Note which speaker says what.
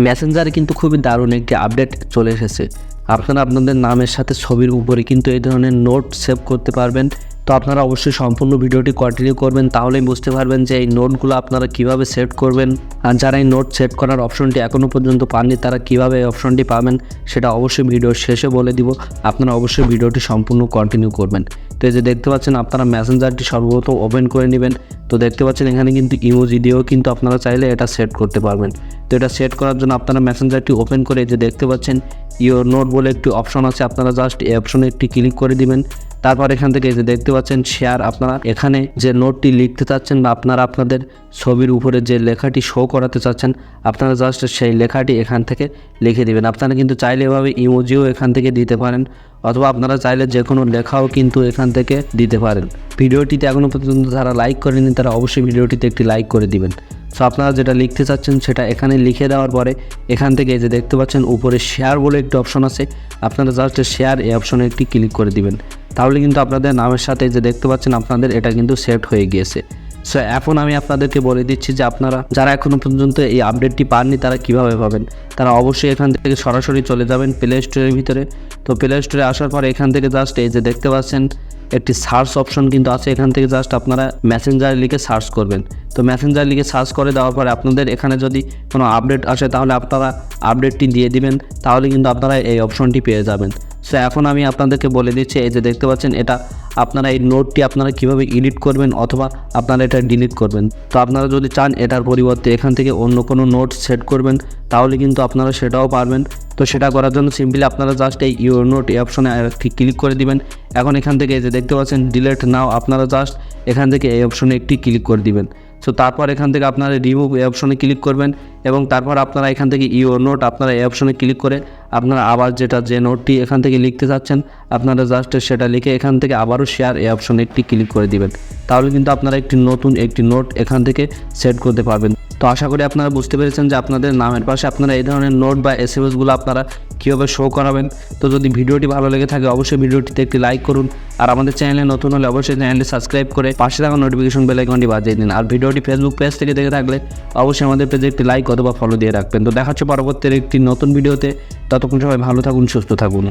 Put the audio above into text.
Speaker 1: মেসেঞ্জারে কিন্তু খুবই দারুণ একটি আপডেট চলে এসেছে। আপনারা আপনাদের নামের সাথে ছবির উপরে কিন্তু এই ধরনের নোট সেভ করতে পারবেন। তো আপনারা অবশ্যই সম্পূর্ণ ভিডিওটি কন্টিনিউ করবেন, তাহলেই বুঝতে পারবেন যে এই নোটগুলো আপনারা কিভাবে সেট করবেন। আর যারা এই নোট সেট করার অপশনটি এখনও পর্যন্ত পাননি তারা কিভাবে এই অপশনটি পাবেন সেটা অবশ্যই ভিডিওর শেষে বলে দিব। আপনারা অবশ্যই ভিডিওটি সম্পূর্ণ কন্টিনিউ করবেন। তো এই যে দেখতে পাচ্ছেন আপনারা মেসেঞ্জারটি সর্বপ্রথম ওপেন করে নেবেন। তো দেখতে পাচ্ছেন এখানে কিন্তু ইমোজি দিয়েও কিন্তু আপনারা চাইলে এটা সেট করতে পারবেন। তো এটা সেট করার জন্য আপনারা মেসেঞ্জারটি ওপেন করে যে দেখতে পাচ্ছেন ইওর নোট বলে একটি অপশন আছে, আপনারা জাস্ট এই অপশনে একটি ক্লিক করে দিবেন। তারপর এখান থেকে যে দেখতে পাচ্ছেন শেয়ার, আপনারা এখানে যে নোটটি লিখতে চাচ্ছেন বা আপনারা আপনাদের ছবির উপরে যে লেখাটি শো করাতে চাচ্ছেন আপনারা জাস্ট সেই লেখাটি এখান থেকে লিখে দিবেন। আপনারা কিন্তু চাইলে এভাবে ইমোজিও এখান থেকে দিতে পারেন, অথবা আপনারা চাইলে যে কোনো লেখাও কিন্তু এখান থেকে দিতে পারেন। ভিডিওটিতে এখনও পর্যন্ত যারা লাইক করেনি তারা অবশ্যই ভিডিওটিতে একটি লাইক করে দিবেন। সো আপনারা যেটা লিখতে চাচ্ছেন সেটা এখানে লিখে দেওয়ার পরে এখান থেকে যে দেখতে পাচ্ছেন উপরে শেয়ার বলে একটি অপশন আছে, আপনারা জাস্ট শেয়ার এই অপশনে একটি ক্লিক করে দিবেন। তাহলে কিন্তু আপনাদের নামের সাথে যে দেখতে পাচ্ছেন আপনাদের এটা কিন্তু সেট হয়ে গিয়েছে। সো এখন আমি আপনাদেরকে বলে দিচ্ছি যে আপনারা যারা এখনও পর্যন্ত এই আপডেটটি পাননি তারা কিভাবে পাবেন। তারা অবশ্যই এখান থেকে সরাসরি চলে যাবেন প্লে স্টোরের ভিতরে। তো প্লে স্টোরে আসার পর এখান থেকে জাস্ট এই যে দেখতে পাচ্ছেন একটি সার্চ অপশন কিন্তু আছে, এখান থেকে জাস্ট আপনারা মেসেঞ্জার লিখে সার্চ করবেন। তো মেসেঞ্জার লিখে সার্চ করে দেওয়ার পরে আপনাদের এখানে যদি কোনো আপডেট আসে তাহলে আপনারা আপডেটটি দিয়ে দিবেন, তাহলে কিন্তু আপনারা এই অপশনটি পেয়ে যাবেন। সো এখন আমি আপনাদেরকে বলে দিচ্ছি এই যে দেখতে পাচ্ছেন এটা আপনারা এই নোটটি আপনারা কিভাবে এডিট করবেন অথবা আপনারা এটা ডিলিট করবেন। তো আপনারা যদি চান এটার পরিবর্তে এখান থেকে অন্য কোনো নোট সেট করবেন তাহলে কিন্তু আপনারা সেটাও পারবেন। তো সেটা করার জন্য সিম্পলি আপনারা জাস্ট এই ইওর নোট এই অপশনে ক্লিক করে দিবেন। এখন এখান থেকে যে দেখতে পাচ্ছেন ডিলিট নাও, আপনারা জাস্ট এখান থেকে এই অপশনে একটি ক্লিক করে দিবেন। সো তারপর এখান থেকে আপনারা রিমুভ এই অপশনে ক্লিক করবেন এবং তারপর আপনারা এখান থেকে ইওর নোট আপনারা এই অপশনে ক্লিক করে আপনারা আবার যে নোটটি এখান থেকে লিখতে চাচ্ছেন আপনারা জাস্ট সেটা লিখে এখান থেকে আবারও শেয়ার এই অপশনে একটি ক্লিক করে দিবেন। তাহলে কিন্তু আপনারা একটি নতুন একটি নোট এখান থেকে সেট করতে পারবেন। তো আশা করি আপনারা বুঝতে পেরেছেন যে আপনাদের নামের পাশে আপনারা এই ধরনের নোট বা এসএমএসগুলো আপনারা কীভাবে শো করাবেন। তো যদি ভিডিওটি ভালো লেগে থাকে অবশ্যই ভিডিওটিতে একটি লাইক করুন, আর আমাদের চ্যানেলে নতুন হলে অবশ্যই চ্যানেলটি সাবস্ক্রাইব করে পাশে থাকা নোটিফিকেশন বেল আইকনটি বাজিয়ে দিন। আর ভিডিওটি ফেসবুক পেজ থেকে দেখে থাকলে অবশ্যই আমাদের পেজে একটি লাইক অথবা ফলো দিয়ে রাখবেন। তো দেখা হচ্ছে পরবর্তী একটি নতুন ভিডিওতে। ততক্ষণ সবাই ভালো থাকুন, সুস্থ থাকুন।